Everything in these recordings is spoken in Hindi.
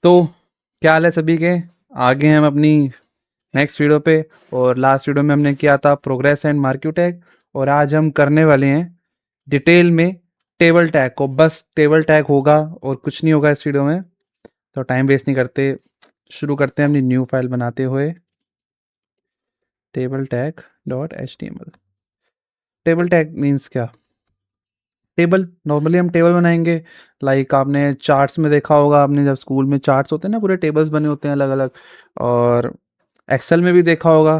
तो क्या हाल है सभी के। आगे हम अपनी नेक्स्ट वीडियो पे। और लास्ट वीडियो में हमने किया था प्रोग्रेस एंड मार्केट टैग। और आज हम करने वाले हैं डिटेल में टेबल टैग को। बस टेबल टैग होगा और कुछ नहीं होगा इस वीडियो में। तो टाइम वेस्ट नहीं करते, शुरू करते हैं अपनी न्यू फाइल बनाते हुए। Table tag dot H T M L. Table tag means क्या? टेबल, नॉर्मली हम टेबल बनाएंगे। लाइक आपने चार्ट्स में देखा होगा, आपने जब स्कूल में चार्ट्स होते हैं ना, पूरे टेबल्स बने होते हैं अलग अलग। और एक्सेल में भी देखा होगा,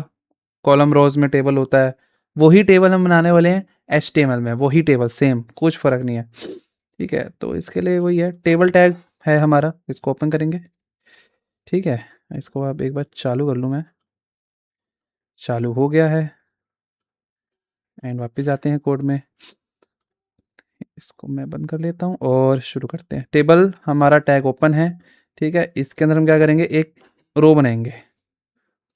कॉलम रोज में टेबल होता है। वही टेबल हम बनाने वाले हैं एच टी एम एल में। वही टेबल सेम, कुछ फ़र्क नहीं है। ठीक है, तो इसके लिए वही है, टेबल टैग है हमारा। इसको ओपन करेंगे। ठीक है, इसको अब एक बार चालू कर लूँ मैं। चालू हो गया है। एंड वापस आते हैं कोड में। इसको मैं बंद कर लेता हूँ और शुरू करते हैं। टेबल हमारा टैग ओपन है। ठीक है, इसके अंदर हम क्या करेंगे, एक रो बनाएंगे।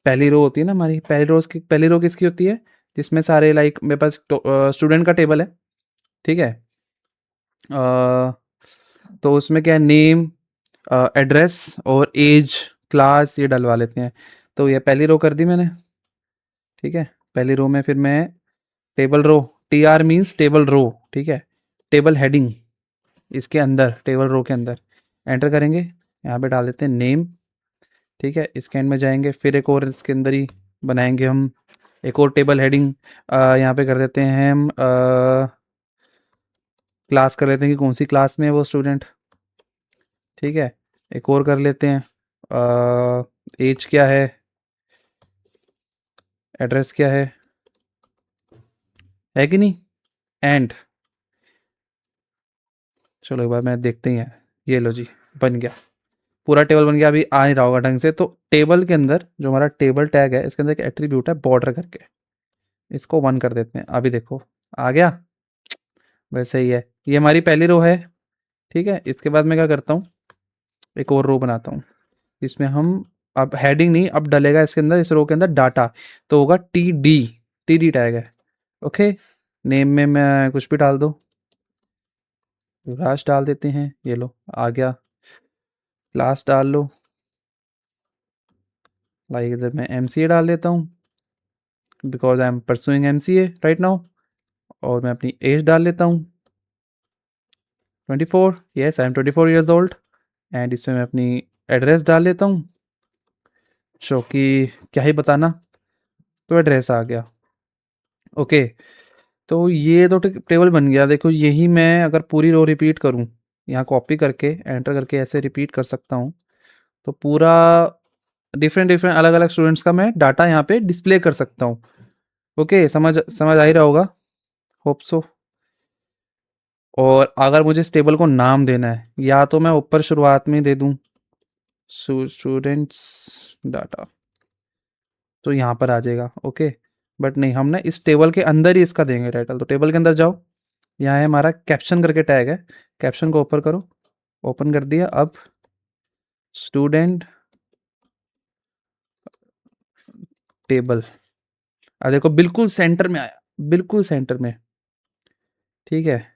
पहली रो होती है ना हमारी, पहली रो किसकी होती है? जिसमें सारे, लाइक मेरे पास स्टूडेंट का टेबल है। ठीक है। अ, तो उसमें क्या है, नेम, एड्रेस और एज, क्लास, ये डलवा लेते हैं। तो ये पहली रो कर दी मैंने। ठीक है, पहली रो में फिर मैं table row, T R means table row. ठीक है, टेबल हेडिंग इसके अंदर, टेबल रो के अंदर एंटर करेंगे। यहाँ पे डाल देते हैं नेम। ठीक है, इसके एंड में जाएंगे, फिर एक और इसके अंदर ही बनाएंगे हम एक और टेबल हेडिंग। यहाँ पे कर देते हैं हम क्लास, कर लेते हैं कि कौन सी क्लास में है वो स्टूडेंट। ठीक है, एक और कर लेते हैं एज क्या है, एड्रेस क्या है कि नहीं। एंड चलो एक बार मैं देखते ही हैं। ये लो जी, बन गया, पूरा टेबल बन गया। अभी आ नहीं रहा होगा ढंग से। तो टेबल के अंदर जो हमारा टेबल टैग है, इसके अंदर एक एट्रीब्यूट है बॉर्डर करके। इसको 1 कर देते हैं। अभी देखो आ गया। वैसे ही है, ये हमारी पहली रो है। ठीक है, इसके बाद मैं क्या करता हूँ, एक और रो बनाता हूँ। इसमें हम, अब हेडिंग नहीं, अब डलेगा इसके अंदर, इस रो के अंदर डाटा। तो होगा T D, T D tag है। ओके, नेम में मैं कुछ भी डाल दो, राज डाल देते हैं। ये लो आ गया। क्लास डाल लो, लाइक इधर मैं एम सी ए डाल देता हूँ, because I am pursuing M C A right now. और मैं अपनी एज डाल लेता हूँ, 24। Yes, I am 24 years old. And इसमें मैं अपनी एड्रेस डाल लेता हूँ, जो कि क्या ही बताना। तो एड्रेस आ गया। ओके, तो ये तो टेबल बन गया। देखो, यही मैं अगर पूरी रो रिपीट करूँ, यहाँ कॉपी करके एंटर करके ऐसे रिपीट कर सकता हूँ। तो पूरा डिफरेंट डिफरेंट अलग अलग स्टूडेंट्स का मैं डाटा यहाँ पे डिस्प्ले कर सकता हूँ। ओके, समझ समझ आ ही रहा होगा, होप सो। और अगर मुझे इस टेबल को नाम देना है, या तो मैं ऊपर शुरुआत में दे दूँ स्टूडेंट्स डाटा, तो यहाँ पर आ जाएगा। ओके, बट नहीं, हम ना इस टेबल के अंदर ही इसका देंगे टाइटल। तो टेबल के अंदर जाओ, यहाँ है हमारा कैप्शन करके टैग है। कैप्शन को ऊपर करो, ओपन कर दिया। अब स्टूडेंट टेबल, अब देखो बिल्कुल सेंटर में आया, बिल्कुल सेंटर में। ठीक है,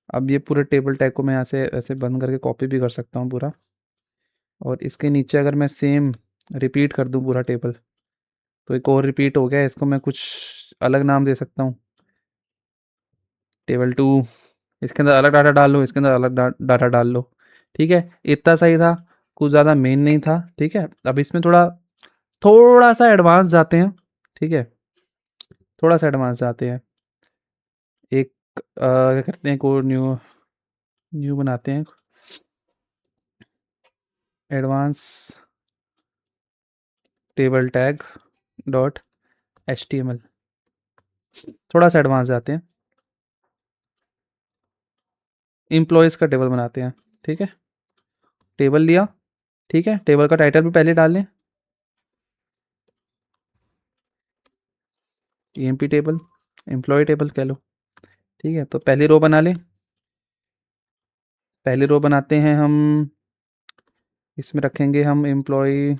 अब ये पूरे टेबल टैग को मैं यहाँ से ऐसे बंद करके कॉपी भी कर सकता हूँ पूरा। और इसके नीचे अगर मैं सेम रिपीट कर दूँ पूरा टेबल, तो एक और रिपीट हो गया। इसको मैं कुछ अलग नाम दे सकता हूँ, टेबल 2। इसके अंदर अलग डाटा डाल लो, इसके अंदर अलग डाटा डाल लो। ठीक है, इतना सही था, कुछ ज़्यादा मेन नहीं था। ठीक है, अब इसमें थोड़ा थोड़ा सा एडवांस जाते हैं। ठीक है, थोड़ा सा एडवांस जाते हैं। एक क्या करते हैं, को न्यू न्यू बनाते हैं, advance table tag dot H T M L. थोड़ा सा एडवांस जाते हैं, एम्प्लॉयज़ का टेबल बनाते हैं। ठीक है, टेबल लिया। ठीक है, टेबल का टाइटल भी पहले डाल लें, E M P table, employ table कह लो। ठीक है, तो पहली रो बना लें। पहली रो बनाते हैं हम, इसमें रखेंगे हम एम्प्लॉय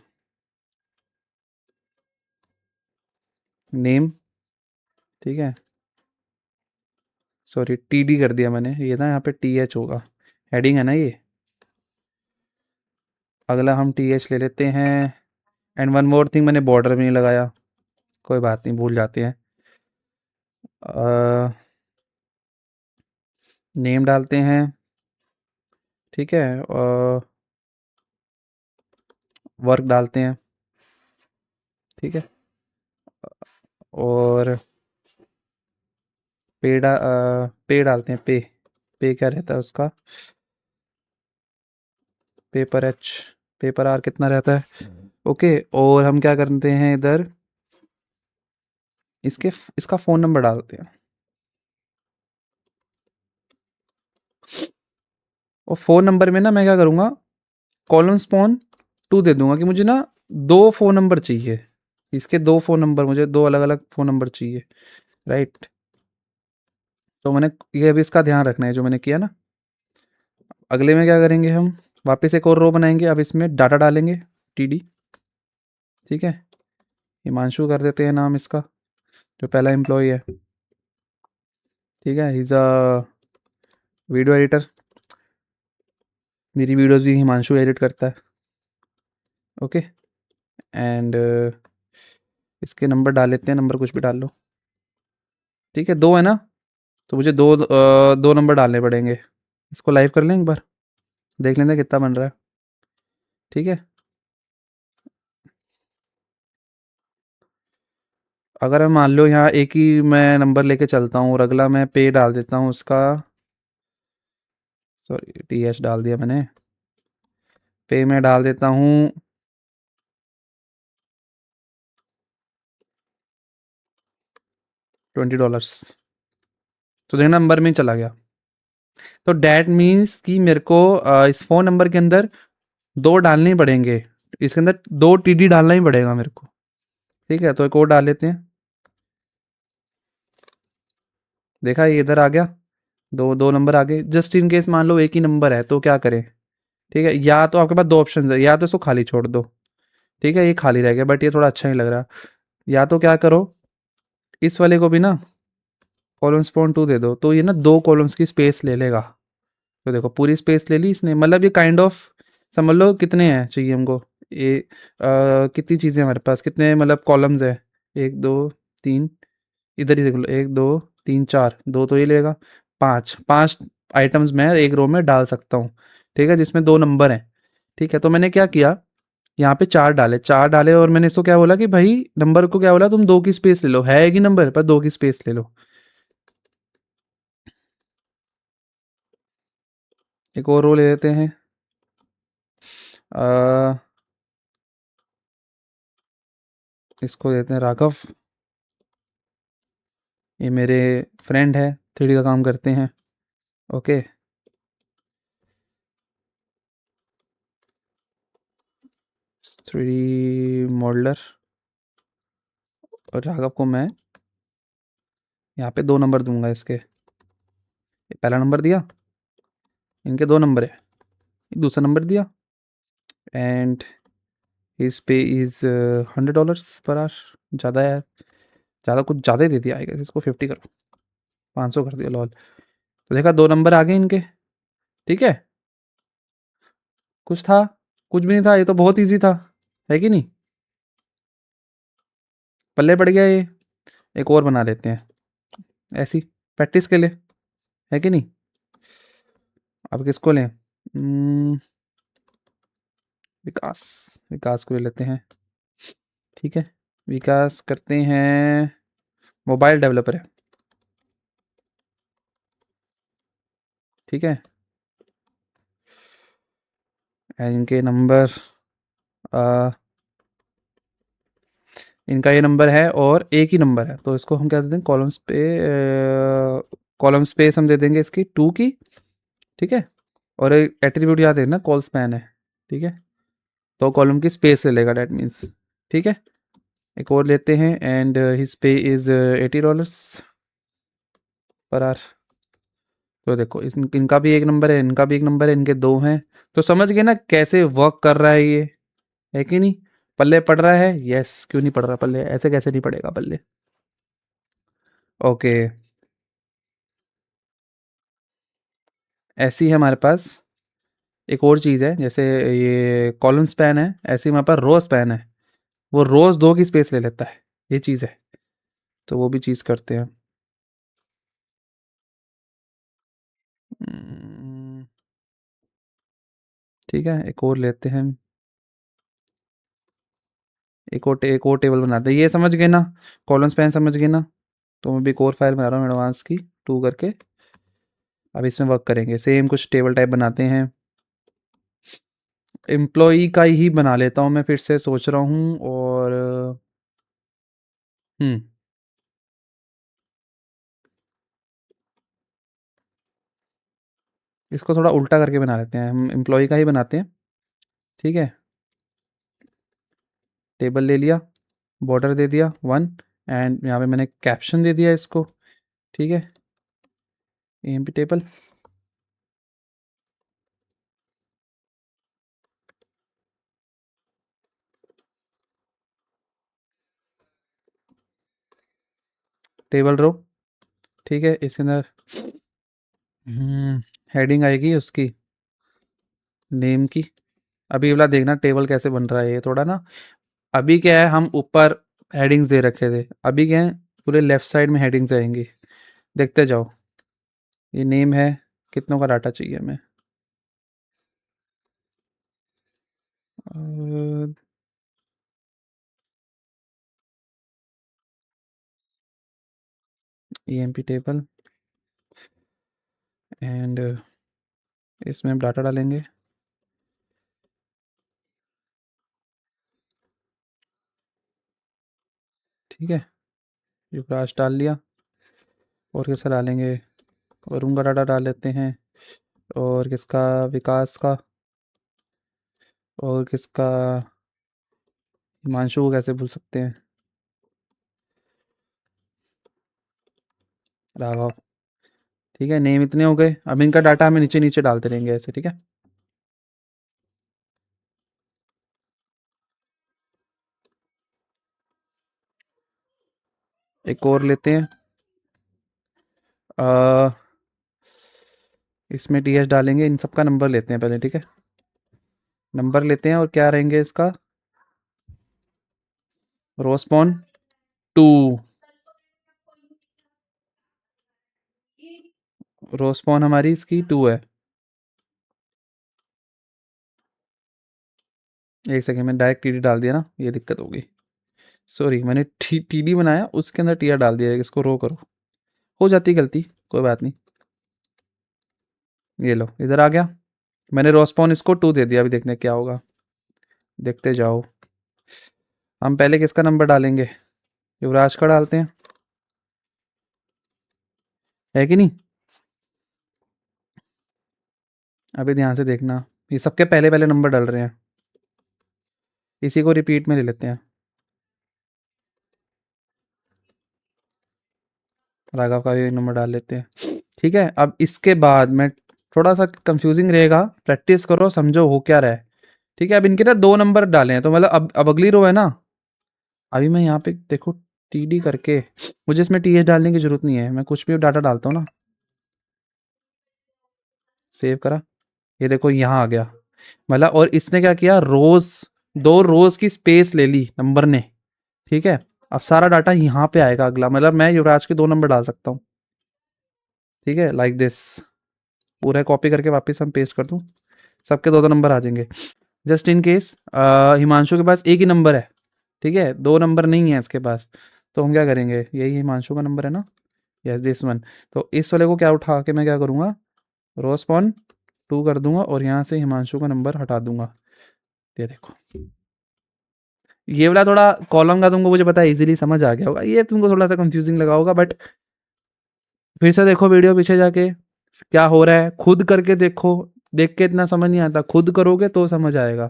नेम। ठीक है, सॉरी टी डी कर दिया मैंने, ये ना यहाँ पे टी एच होगा, हेडिंग है ना ये। अगला हम टी एच ले लेते हैं। एंड वन मोर थिंग, मैंने बॉर्डर भी नहीं लगाया, कोई बात नहीं, भूल जाते हैं। नेम डालते हैं, ठीक है। वर्क डालते हैं, ठीक है। और पे डालते हैं, पे। पे क्या रहता है उसका? पेपर एच, पेपर आर कितना रहता है? ओके। और हम क्या करते हैं इधर, इसका फ़ोन नंबर डालते हैं। और फ़ोन नंबर में ना मैं क्या करूँगा, कॉलम स्पॉन 2 दे दूँगा कि मुझे ना 2 फ़ोन नंबर चाहिए। इसके 2 फ़ोन नंबर, मुझे 2 अलग-अलग फ़ोन नंबर चाहिए, राइट? तो मैंने ये अभी इसका ध्यान रखना है जो मैंने किया ना। अगले में क्या करेंगे हम, वापस एक और रो बनाएँगे, अब इसमें डाटा डालेंगे, टीडी, ठीक है? हिमांशु कर देते हैं नाम इसका, जो पहला एम्प्लॉयी है, ठीक है? He is a video editor. मेरी वीडियोज़ भी हिमांशु एडिट करता है, ओके। एंड इसके नंबर डाल लेते हैं, नंबर कुछ भी डाल लो, ठीक है। 2 है ना, तो मुझे 2 नंबर डालने पड़ेंगे। इसको लाइव कर लें एक बार, देख लेते हैं कितना बन रहा है, ठीक है। अगर मैं मान लो यहाँ एक ही मैं नंबर लेके चलता हूँ और अगला मैं पे डाल देता हूँ उसका, सॉरी टी एच डाल दिया मैंने, पे में डाल देता हूँ $20, तो देखना नंबर में ही चला गया। तो डैट मीन्स कि मेरे को इस फ़ोन नंबर के अंदर 2 डालने ही पड़ेंगे, इसके अंदर 2 टीडी डालना ही पड़ेगा मेरे को, ठीक है। तो एक और डाल लेते हैं, देखा ये इधर आ गया, 2 नंबर आ गए। जस्ट इन केस मान लो एक ही नंबर है तो क्या करें, ठीक है। या तो आपके पास 2 ऑप्शन है, या तो इसको खाली छोड़ दो, ठीक है, ये खाली रह गया, बट ये थोड़ा अच्छा नहीं लग रहा। या तो क्या करो, इस वाले को भी ना कॉलम स्पॉन 2 दे दो, तो ये ना 2 कॉलम्स की स्पेस ले लेगा। तो देखो पूरी स्पेस ले ली इसने, मतलब ये काइंड ऑफ समझ लो कितने हैं चाहिए हमको, ये कितनी चीज़ें हमारे पास, कितने मतलब कॉलम्स है, 1 2 3, इधर ही देख लो, 1 2 3 4, 2 तो ये लेगा, 5 5 आइटम्स मैं एक रो में डाल सकता हूँ, ठीक है, जिसमें 2 नंबर हैं, ठीक है। तो मैंने क्या किया, यहाँ पे 4 डाले और मैंने इसको क्या बोला कि भाई नंबर को क्या बोला, तुम 2 की स्पेस ले लो, है एक ही नंबर पर 2 की स्पेस ले लो। एक और रो ले लेते हैं, अ, इसको देते हैं राघव, ये मेरे फ्रेंड है, 3D का काम करते हैं, ओके। 3D मॉडलर, और राघव को मैं यहाँ पे 2 नंबर दूंगा इसके, ये पहला नंबर दिया, इनके 2 नंबर है, दूसरा नंबर दिया। And his pay is $100 per hour, ज़्यादा है, ज़्यादा कुछ ज़्यादा ही दे दिया आएगा, इसको 50 करो, 500 कर दिया, लॉल। तो देखा 2 नंबर आ गए इनके, ठीक है। कुछ था, कुछ भी नहीं था, ये तो बहुत ईजी था, है कि नहीं? पल्ले पड़ गया ये। एक और बना देते हैं ऐसी, प्रैक्टिस के लिए, है कि नहीं? अब किसको लें? विकास, विकास को ले लेते हैं, ठीक है। विकास करते हैं, मोबाइल डेवलपर है, ठीक है। एंड इनके नंबर, आ, इनका ये नंबर है और एक ही नंबर है, तो इसको हम क्या देते हैं, कॉलम्स पे, कॉलम स्पेस हम दे देंगे इसकी 2 की, ठीक है। और एक एट्रीब्यूट याद है ना, कॉल स्पैन है, ठीक है। तो कॉलम की स्पेस ले लेगा, डैट मीन्स, ठीक है। एक और लेते हैं, and his pay is $80 per hour. तो देखो इनका भी एक नंबर है, इनका भी एक नंबर है, इनके 2 हैं। तो समझ गए ना कैसे वर्क कर रहा है ये, है कि नहीं? पल्ले पड़ रहा है, यस, क्यों नहीं पड़ रहा पल्ले, ऐसे कैसे नहीं पड़ेगा पल्ले, ओके। ऐसी है हमारे पास एक और चीज़ है, जैसे ये कॉलम स्पैन है, ऐसे ही वहाँ पर रो स्पैन है, वो रोज़ 2 की स्पेस ले लेता है, ये चीज़ है। तो वो भी चीज़ करते हैं। उम, ठीक है, एक और लेते हैं, एक और टेबल बनाते हैं। ये समझ गए ना, कॉलम स्पैन समझ गए ना? तो मैं भी एक और फाइल बना रहा हूँ एडवांस की 2 करके। अब इसमें वर्क करेंगे, सेम कुछ टेबल टाइप बनाते हैं। एम्प्लॉयी का ही बना लेता हूँ मैं, फिर से सोच रहा हूँ। और हुँ, इसको थोड़ा उल्टा करके बना लेते हैं, हम एम्प्लॉयी का ही बनाते हैं, ठीक है? टेबल ले लिया, बॉर्डर दे दिया 1, एंड यहाँ पे मैंने कैप्शन दे दिया इसको, ठीक है? एएमपी टेबल, टेबल रो, ठीक है? इसके अंदर हेडिंग आएगी उसकी, नेम की। अभी ये वाला देखना टेबल कैसे बन रहा है ये थोड़ा ना। अभी क्या है, हम ऊपर हेडिंग्स दे रखे थे, अभी क्या है, पूरे लेफ्ट साइड में हेडिंग्स आएंगी, देखते जाओ। ये नेम है, कितनों का डाटा चाहिए हमें? ईएमपी टेबल, एंड इसमें हम डाटा डालेंगे, ठीक है? युवराज डाल लिया, और किसका डालेंगे? वरुण का डाटा डाल लेते हैं, और किसका? विकास का, और किसका? हिमांशु को कैसे भूल सकते हैं? राघव, ठीक है? नेम इतने हो गए, अब इनका डाटा हमें नीचे नीचे डालते रहेंगे ऐसे, ठीक है? एक और लेते हैं, अ, इसमें टीएस डालेंगे, इन सबका नंबर लेते हैं पहले, ठीक है? नंबर लेते हैं, और क्या रहेंगे इसका? रोस्पॉन 2, रोस्पॉन हमारी इसकी 2 है। एक सेकंड में डायरेक्ट टीडी डाल दिया ना, ये दिक्कत होगी। सॉरी, मैंने टीडी बनाया, उसके अंदर टीआर डाल दिया, इसको रो करो। हो जाती गलती, कोई बात नहीं। ये लो, इधर आ गया। मैंने रोस्पॉन इसको 2 दे दिया, अभी देखने क्या होगा, देखते जाओ। हम पहले किसका नंबर डालेंगे? युवराज का डालते हैं, है कि नहीं? अभी ध्यान से देखना, ये सबके पहले पहले नंबर डल रहे हैं, इसी को रिपीट में ले लेते हैं। राघव का भी नंबर डाल लेते हैं, ठीक है? अब इसके बाद मैं, थोड़ा सा कंफ्यूजिंग रहेगा, प्रैक्टिस करो, समझो हो क्या रहा है, ठीक है? अब इनके ना 2 नंबर डाले हैं, तो मतलब अब अगली रो है ना। अभी मैं यहाँ पे देखो, टीडी करके, मुझे इसमें टीएच डालने की जरूरत नहीं है, मैं कुछ भी डाटा डालता हूँ ना। सेव करा, ये देखो यहाँ आ गया, मतलब, और इसने क्या किया, रोज, 2 रोज की स्पेस ले ली नंबर ने, ठीक है? अब सारा डाटा यहाँ पे आएगा अगला, मतलब मैं युवराज के 2 नंबर डाल सकता हूँ, ठीक है? लाइक दिस, पूरा कॉपी करके वापस हम पेस्ट कर दूँ, सबके 2 2 नंबर आ जाएंगे। जस्ट इन केस हिमांशु के पास एक ही नंबर है, ठीक है? 2 नंबर नहीं है इसके पास, तो हम क्या करेंगे, यही हिमांशु का नंबर है ना, यस दिस वन। तो इस वाले को क्या उठा के मैं क्या करूँगा, रोस्पॉन 2 कर दूंगा, और यहाँ से हिमांशु का नंबर हटा दूंगा। ये देखो, ये वाला थोड़ा कॉलम का तुमको मुझे पता है इजीली समझ आ गया होगा, ये तुमको थोड़ा सा कंफ्यूजिंग लगा होगा, बट फिर से देखो वीडियो पीछे जाके, क्या हो रहा है खुद करके देखो, देख के इतना समझ नहीं आता, खुद करोगे तो समझ आएगा।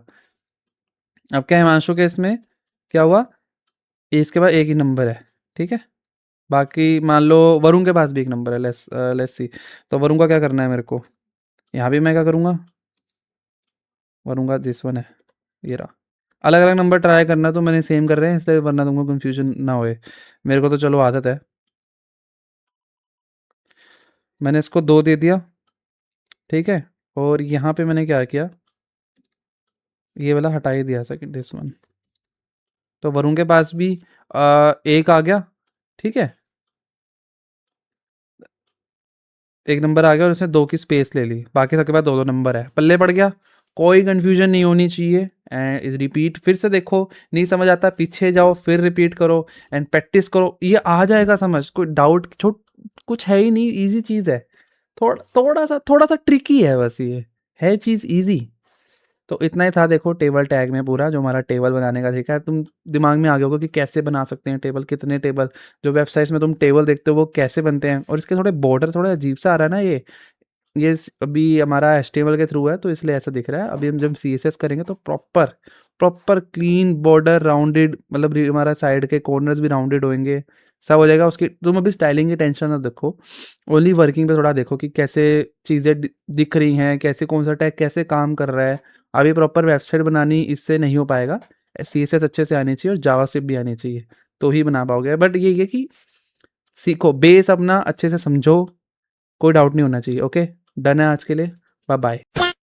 अब क्या हिमांशु के इसमें क्या हुआ, इसके बाद एक ही नंबर है, ठीक है? बाकी मान लो वरुण के पास भी एक नंबर है, लेट्स सी। तो वरुण का क्या करना है मेरे को, यहाँ भी मैं क्या करूँगा, वरुण का दिस वन है, ये रहा। अलग अलग नंबर ट्राई करना, तो मैंने सेम कर रहे हैं इसलिए, वरना तुमको कंफ्यूजन ना होए, मेरे को तो चलो आदत है। मैंने इसको 2 दे दिया, ठीक है? और यहाँ पे मैंने क्या किया, ये वाला हटा ही दिया, सेकंड दिस वन। तो वरुण के पास भी एक आ गया, ठीक है, एक नंबर आ गया और उसने 2 की स्पेस ले ली, बाकी सबके पास 2-2 नंबर है, पल्ले पड़ गया। कोई कन्फ्यूजन नहीं होनी चाहिए। एंड इज रिपीट, फिर से देखो, नहीं समझ आता पीछे जाओ, फिर रिपीट करो एंड प्रैक्टिस करो, ये आ जाएगा समझ। कोई डाउट छोट कुछ है ही नहीं, ईज़ी चीज़ है। थोड़ा सा ट्रिकी है बस ये, है चीज़ ईज़ी। तो इतना ही था देखो टेबल टैग में पूरा, जो हमारा टेबल बनाने का सीखा है। तुम दिमाग में आ गया होगा कि कैसे बना सकते हैं टेबल, कितने टेबल, जो वेबसाइट्स में तुम टेबल देखते हो वो कैसे बनते हैं। और इसके थोड़े बॉर्डर थोड़ा अजीब सा आ रहा है ना, ये अभी हमारा एचटीएमएल के थ्रू है तो इसलिए ऐसा दिख रहा है। अभी हम जब सीएसएस करेंगे तो proper proper clean border, rounded, मतलब हमारा साइड के कॉर्नर्स भी राउंडेड होंगे, सब हो जाएगा। उसकी तुम अभी स्टाइलिंग की टेंशन ना देखो, ओनली वर्किंग पे थोड़ा देखो कि कैसे चीज़ें दिख रही हैं, कैसे कौन सा टैग कैसे काम कर रहा है। अभी प्रॉपर वेबसाइट बनानी इससे नहीं हो पाएगा, सीएसएस अच्छे से आनी चाहिए और जावास्क्रिप्ट भी आनी चाहिए, तो ही बना पाओगे। बट ये कि सीखो, बेस अपना अच्छे से समझो, कोई डाउट नहीं होना चाहिए। ओके, डन है आज के लिए, बाय बाय।